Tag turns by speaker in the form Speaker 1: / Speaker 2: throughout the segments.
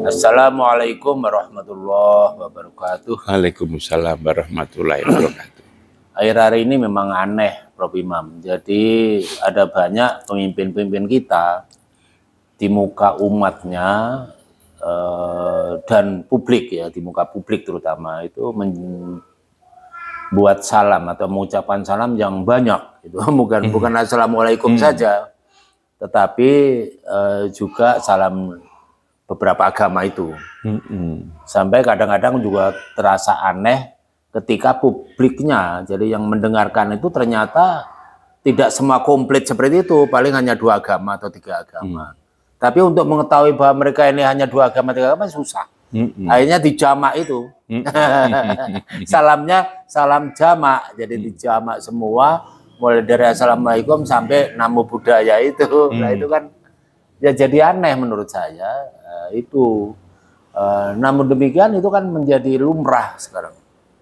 Speaker 1: Assalamualaikum warahmatullahi wabarakatuh.
Speaker 2: Waalaikumsalam warahmatullahi wabarakatuh.
Speaker 1: Akhir hari ini memang aneh, Prof. Imam. Jadi ada banyak pemimpin-pemimpin kita di muka umatnya dan publik ya, di muka publik terutama itu membuat salam atau mengucapkan salam yang banyak. Itu bukan assalamualaikum saja, tetapi juga salam beberapa agama itu. Sampai kadang-kadang juga terasa aneh ketika publiknya, jadi yang mendengarkan itu ternyata tidak semua komplit seperti itu, paling hanya 2 agama atau 3 agama. Tapi untuk mengetahui bahwa mereka ini hanya 2 agama, 3 agama susah. Akhirnya dijamak itu. Salamnya salam jamak, jadi dijamak semua, mulai dari assalamualaikum sampai namo buddhaya itu. Nah itu kan ya jadi aneh menurut saya. Itu namun demikian itu kan menjadi lumrah sekarang,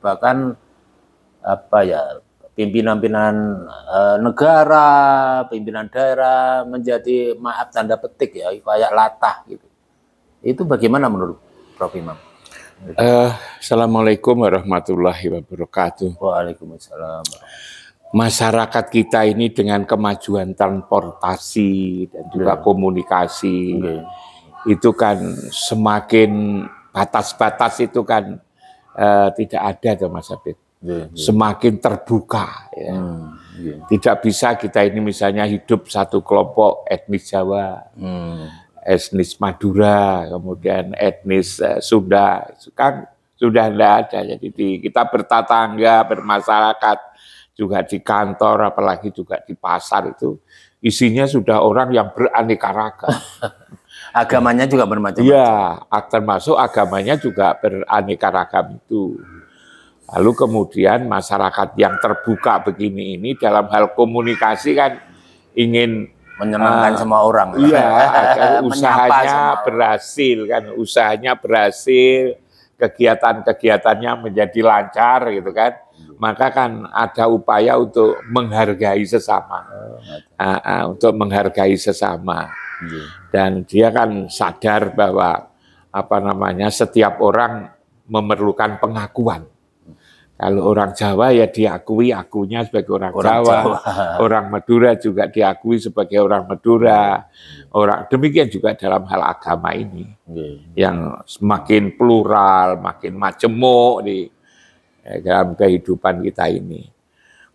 Speaker 1: bahkan apa ya, pimpinan-pimpinan negara, pimpinan daerah menjadi maaf tanda petik ya kayak latah gitu. Itu bagaimana menurut Prof. Imam?
Speaker 2: Assalamualaikum warahmatullahi wabarakatuh.
Speaker 1: Waalaikumsalam.
Speaker 2: Masyarakat kita ini dengan kemajuan transportasi dan juga komunikasi, itu kan semakin batas-batas itu kan tidak ada tuh Mas Habib. Semakin terbuka ya. Tidak bisa kita ini misalnya hidup satu kelompok etnis Jawa, etnis Madura, kemudian etnis Sunda, kan sudah tidak ada. Jadi kita bertetangga, bermasyarakat, juga di kantor, apalagi juga di pasar itu isinya sudah orang yang beraneka ragam.
Speaker 1: Agamanya juga bermacam-macam.
Speaker 2: Iya, termasuk agamanya juga beraneka ragam itu. Lalu kemudian masyarakat yang terbuka begini ini dalam hal komunikasi kan ingin
Speaker 1: menyenangkan semua orang.
Speaker 2: Iya, agar usahanya berhasil kan, usahanya berhasil, kegiatan-kegiatannya menjadi lancar gitu kan. Maka kan ada upaya untuk menghargai sesama, untuk menghargai sesama. Dan dia kan sadar bahwa setiap orang memerlukan pengakuan. Kalau orang Jawa ya diakui akunya sebagai orang Jawa. Orang Madura juga diakui sebagai orang Madura. Demikian juga dalam hal agama ini, yang semakin plural, makin majemuk di dalam kehidupan kita ini.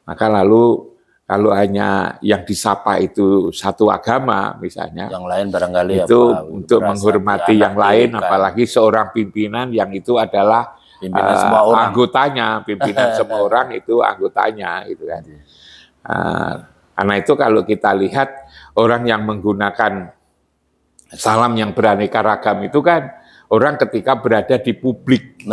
Speaker 2: Maka lalu kalau hanya yang disapa itu satu agama misalnya,
Speaker 1: yang lain barangkali
Speaker 2: itu untuk menghormati yang lain, apalagi seorang pimpinan yang itu adalah pimpinan semua orang. Anggotanya, pimpinan semua orang itu anggotanya, gitu kan. Karena itu kalau kita lihat orang yang menggunakan salam yang beraneka ragam itu kan orang ketika berada di publik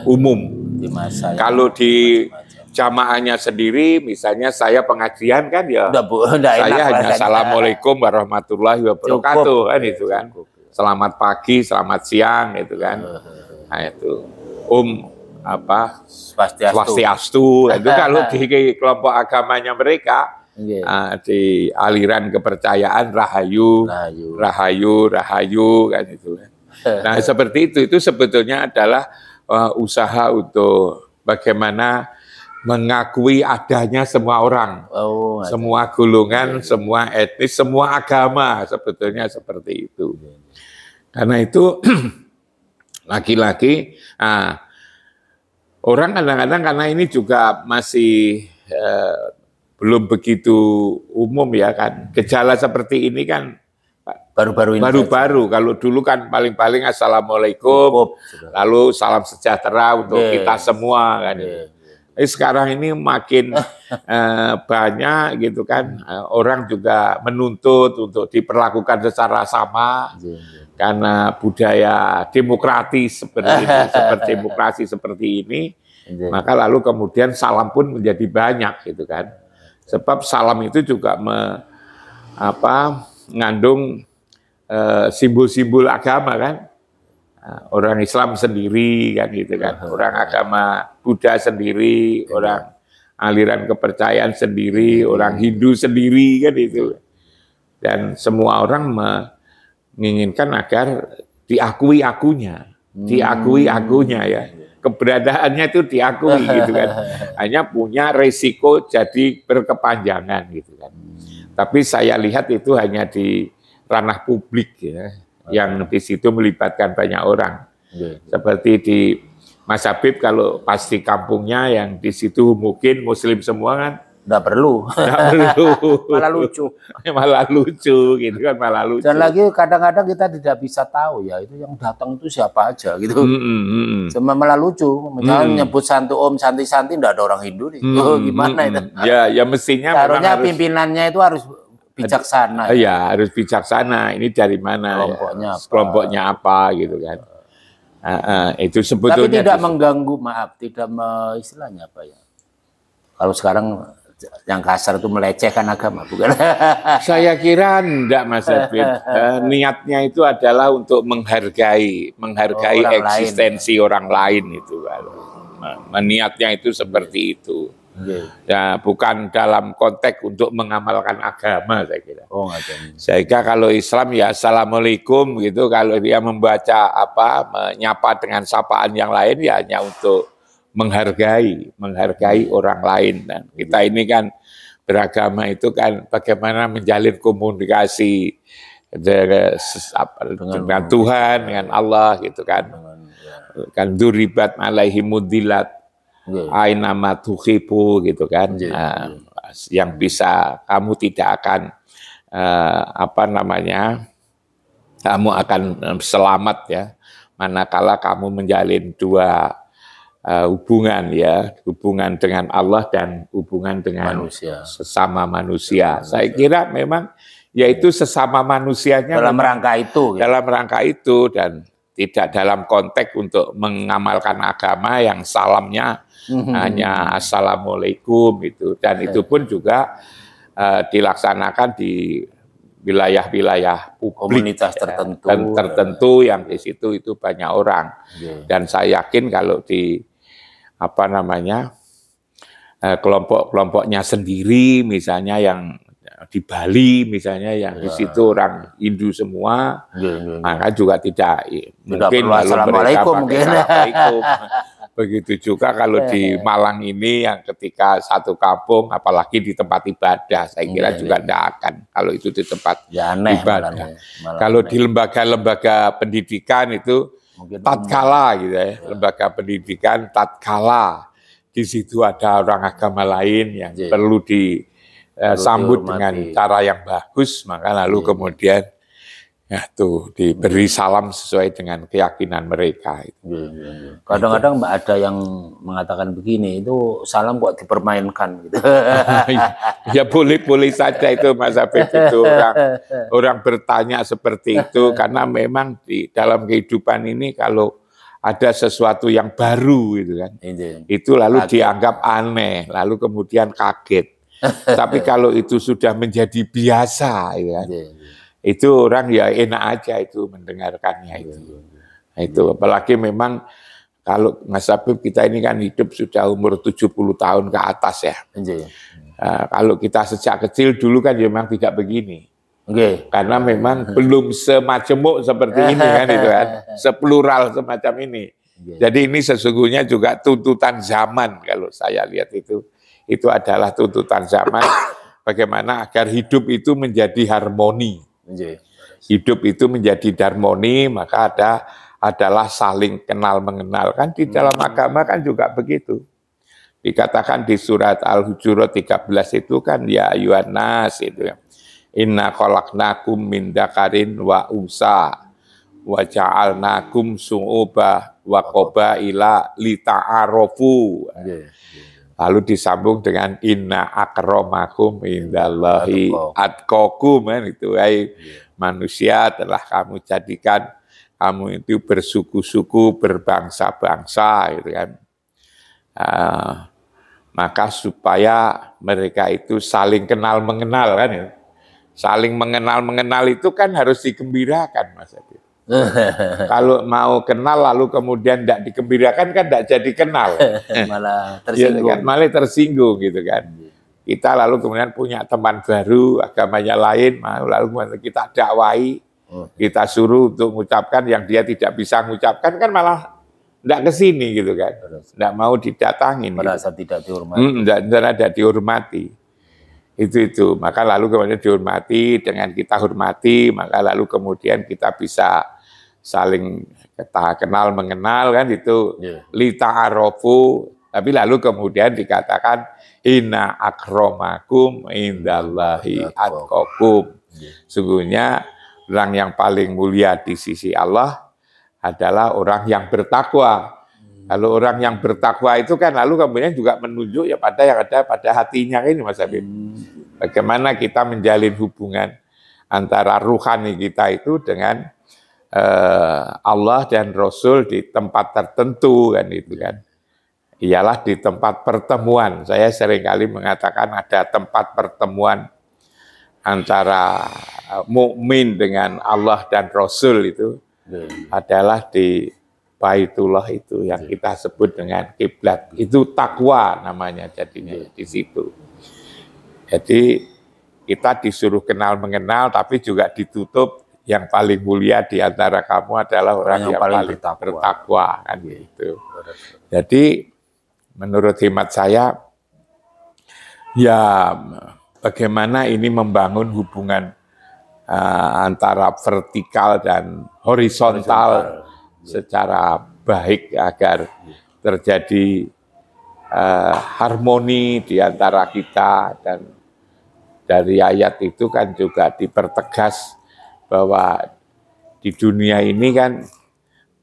Speaker 2: umum. Di masa kalau di jamaahnya sendiri, misalnya saya pengajian kan ya, saya hanya assalamualaikum warahmatullahi wabarakatuh kan itu kan. Selamat pagi, selamat siang itu kan. Nah itu swastiastu itu kalau di kelompok agamanya mereka, di aliran kepercayaan rahayu kan itu. Nah seperti itu sebetulnya adalah usaha untuk bagaimana mengakui adanya semua orang, semua golongan, semua etnis, semua agama, sebetulnya seperti itu. Karena itu lagi-lagi orang kadang-kadang karena ini juga masih belum begitu umum ya kan, gejala seperti ini kan baru-baru. Kalau dulu kan paling-paling assalamualaikum, lalu salam sejahtera untuk kita semua kan. Sekarang ini makin banyak gitu kan, orang juga menuntut untuk diperlakukan secara sama karena budaya demokratis seperti ini, demokrasi seperti ini, maka lalu kemudian salam pun menjadi banyak gitu kan. Sebab salam itu juga mengandung simbol-simbol agama kan. Orang Islam sendiri kan gitu kan, orang agama Buddha sendiri, orang aliran kepercayaan sendiri, orang Hindu sendiri kan itu. Dan semua orang menginginkan agar diakui akunya ya. Keberadaannya itu diakui gitu kan. Hanya punya resiko jadi berkepanjangan gitu kan. Tapi saya lihat itu hanya di ranah publik ya, yang di situ melibatkan banyak orang. Seperti di Mas Habib kalau pasti kampungnya yang di situ mungkin Muslim semua kan.
Speaker 1: Nggak perlu. Malah lucu.
Speaker 2: Malah lucu gitu kan, malah lucu.
Speaker 1: Dan lagi kadang-kadang kita tidak bisa tahu ya itu yang datang itu siapa aja gitu. Cuma malah lucu. Misalnya nyebut santu om, santi-santi nggak ada orang Hindu nih. Gimana itu?
Speaker 2: Ya mestinya
Speaker 1: harusnya pimpinannya itu harus bijaksana.
Speaker 2: Iya, harus bijaksana. Ini dari mana? Kelompoknya apa gitu kan. Itu sebetulnya.
Speaker 1: Tapi tidak mengganggu, tidak istilahnya apa ya? Kalau sekarang yang kasar itu melecehkan agama, bukan?
Speaker 2: Saya kira enggak, Mas Habib. Niatnya itu adalah untuk menghargai eksistensi orang lain itu. Niatnya itu seperti itu. Ya, bukan dalam konteks untuk mengamalkan agama, saya kira. Saya kira kalau Islam ya assalamualaikum gitu. Kalau dia membaca menyapa dengan sapaan yang lain ya hanya untuk menghargai orang lain. Dan kita ini kan beragama itu kan bagaimana menjalin komunikasi dengan Tuhan, dengan Allah gitu kan. Kan duribat alaihimudilat aina ma tuhibu gitu kan. Yang bisa kamu tidak akan kamu akan selamat ya manakala kamu menjalin dua hubungan ya, hubungan dengan Allah dan hubungan dengan sesama manusia. Saya kira memang yaitu sesama manusianya
Speaker 1: dalam rangka itu.
Speaker 2: Dalam rangka itu dan tidak dalam konteks untuk mengamalkan agama yang salamnya hanya assalamualaikum itu. Dan itu pun juga dilaksanakan di wilayah-wilayah publik
Speaker 1: komunitas
Speaker 2: tertentu yang di situ itu banyak orang. Dan saya yakin kalau di kelompok-kelompoknya sendiri misalnya yang di Bali misalnya yang di situ orang Hindu semua, maka juga tidak mungkin lalu mereka pakai assalamualaikum. Begitu juga kalau di Malang ini yang ketika satu kampung, apalagi di tempat ibadah, saya kira juga tidak akan kalau itu di tempat ibadah. Kalau di lembaga-lembaga pendidikan itu tatkala gitu ya, lembaga pendidikan tatkala di situ ada orang agama lain yang perlu disambut dengan cara yang bagus, maka lalu kemudian ya tuh diberi salam sesuai dengan keyakinan mereka.
Speaker 1: Kadang-kadang ada yang mengatakan begini, itu salam kok dipermainkan gitu.
Speaker 2: Ya boleh-boleh saja itu Mas Habib, itu orang bertanya seperti itu karena memang di dalam kehidupan ini kalau ada sesuatu yang baru gitu kan, itu lalu dianggap aneh, lalu kemudian kaget. Tapi kalau itu sudah menjadi biasa, gitu kan, itu orang ya enak aja itu mendengarkannya itu. Itu apalagi memang kalau Mas Habib kita ini kan hidup sudah umur 70 tahun ke atas ya. Kalau kita sejak kecil dulu kan memang tidak begini. Karena memang belum semajemuk seperti ini kan itu kan, seplural semacam ini. Jadi ini sesungguhnya juga tuntutan zaman kalau saya lihat itu adalah tuntutan zaman bagaimana agar hidup itu menjadi harmoni. Hidup itu menjadi harmoni, maka adalah saling kenal mengenal. Kan di dalam agama kan juga begitu. Dikatakan di surat Al-Hujurat 13 itu kan ya ayyuhan nas itu ya. Inna khalaqnakum min dzakarin wa unsa wa ja'alnakum syu'uban wa qabaila lita'arafu. Lalu disambung dengan inna akramakum indallahi atqakum, itu manusia telah kamu jadikan kamu itu bersuku-suku, berbangsa-bangsa gitu kan. Maka supaya mereka itu saling kenal mengenal kan ya. Saling mengenal itu kan harus digembirakan Mas Habib. Kalau mau kenal lalu kemudian tidak dikembirakan kan tidak jadi kenal.
Speaker 1: Malah tersinggung.
Speaker 2: Ya, kan? Malah tersinggung gitu kan. Kita lalu kemudian punya teman baru, agamanya lain, lalu kita dakwai, kita suruh untuk mengucapkan yang dia tidak bisa mengucapkan, kan malah tidak ke sini gitu kan. Tidak mau didatangin.
Speaker 1: Merasa
Speaker 2: gitu.
Speaker 1: tidak dihormati.
Speaker 2: Tidak ada dihormati. Itu. Maka lalu kemudian dihormati, dengan kita hormati, maka lalu kemudian kita bisa saling kenal mengenal kan itu. Lita'arofu. Tapi lalu kemudian dikatakan inna akramakum indallahi atqakum. Sungguhnya orang yang paling mulia di sisi Allah adalah orang yang bertakwa. Kalau orang yang bertakwa itu kan lalu kemudian juga menunjuk ya pada yang ada pada hatinya ini Mas Habib. Bagaimana kita menjalin hubungan antara ruhani kita itu dengan Allah dan Rasul di tempat tertentu kan itu kan. Ialah di tempat pertemuan. Saya seringkali mengatakan ada tempat pertemuan antara mukmin dengan Allah dan Rasul itu adalah di Baitullah itu yang kita sebut dengan kiblat. Itu takwa namanya jadinya di situ. Jadi kita disuruh kenal mengenal tapi juga ditutup yang paling mulia di antara kamu adalah orang yang paling bertakwa kan gitu. Jadi menurut hemat saya, ya bagaimana ini membangun hubungan antara vertikal dan horizontal secara baik agar terjadi harmoni di antara kita. Dan dari ayat itu kan juga dipertegas bahwa di dunia ini kan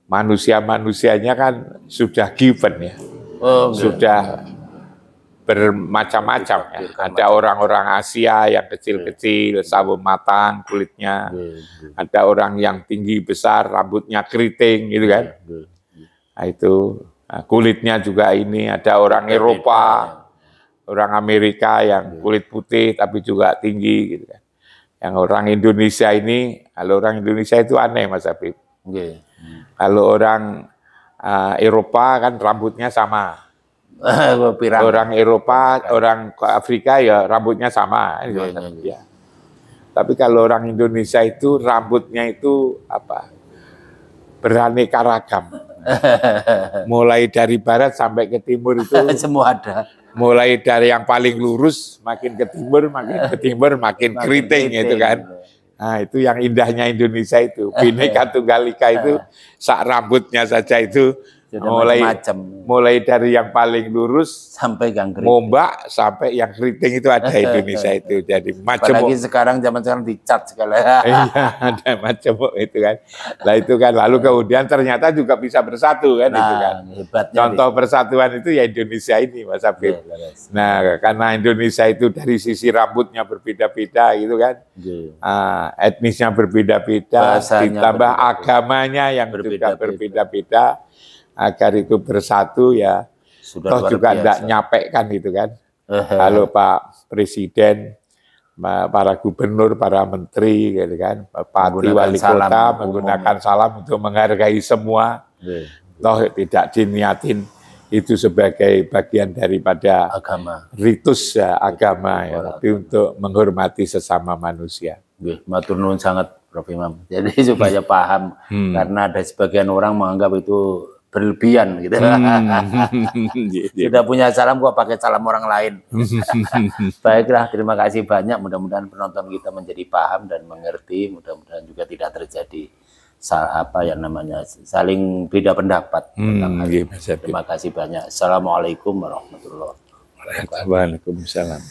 Speaker 2: manusia-manusianya kan sudah given ya. Sudah bermacam-macam ya. Ada orang-orang Asia yang kecil-kecil, sawo matang kulitnya. Ada orang yang tinggi besar, rambutnya keriting gitu kan. Nah, itu kulitnya juga ini. Ada orang Eropa, orang Amerika yang kulit putih tapi juga tinggi gitu kan. Yang orang Indonesia ini, kalau orang Indonesia itu aneh Mas Habib. Kalau orang Eropa kan rambutnya sama. Orang Eropa, orang Afrika ya rambutnya sama. Ya. Tapi kalau orang Indonesia itu rambutnya itu apa? Beraneka ragam. Mulai dari barat sampai ke timur itu
Speaker 1: semua ada.
Speaker 2: Mulai dari yang paling lurus makin ke timur, makin keriting itu kan. Nah, itu yang indahnya Indonesia itu. Bhinneka Tunggal Ika itu sak rambutnya saja itu mulai dari yang paling lurus
Speaker 1: sampai yang keriting.
Speaker 2: Mombak sampai yang keriting itu ada Indonesia itu. Jadi macam
Speaker 1: apalagi zaman sekarang dicat segala.
Speaker 2: Iya, ada macam itu kan. Nah, itu kan lalu kemudian ternyata juga bisa bersatu kan itu kan. Contoh persatuan itu ya Indonesia ini Mas Habib. Nah, karena Indonesia itu dari sisi rambutnya berbeda-beda gitu kan. Etnisnya berbeda-beda, ditambah agamanya yang juga berbeda-beda. Agar itu bersatu ya, toh juga tidak nyapek kan gitu kan. Kalau Pak Presiden, para gubernur, para menteri gitu kan, bupati, wali kota menggunakan salam untuk menghargai semua, toh tidak diniatin itu sebagai bagian daripada
Speaker 1: agama,
Speaker 2: ritus ya, agama ya, tapi untuk menghormati sesama manusia.
Speaker 1: Matur nuwun sangat Prof. Imam. Jadi supaya paham, karena ada sebagian orang menganggap itu berlebihan gitu. Sudah punya salam kok pakai salam orang lain. Baiklah, terima kasih banyak. Mudah-mudahan penonton kita menjadi paham dan mengerti. Mudah-mudahan juga tidak terjadi saling beda pendapat. Terima kasih banyak. Assalamualaikum warahmatullahi wabarakatuh.
Speaker 2: Waalaikumsalam.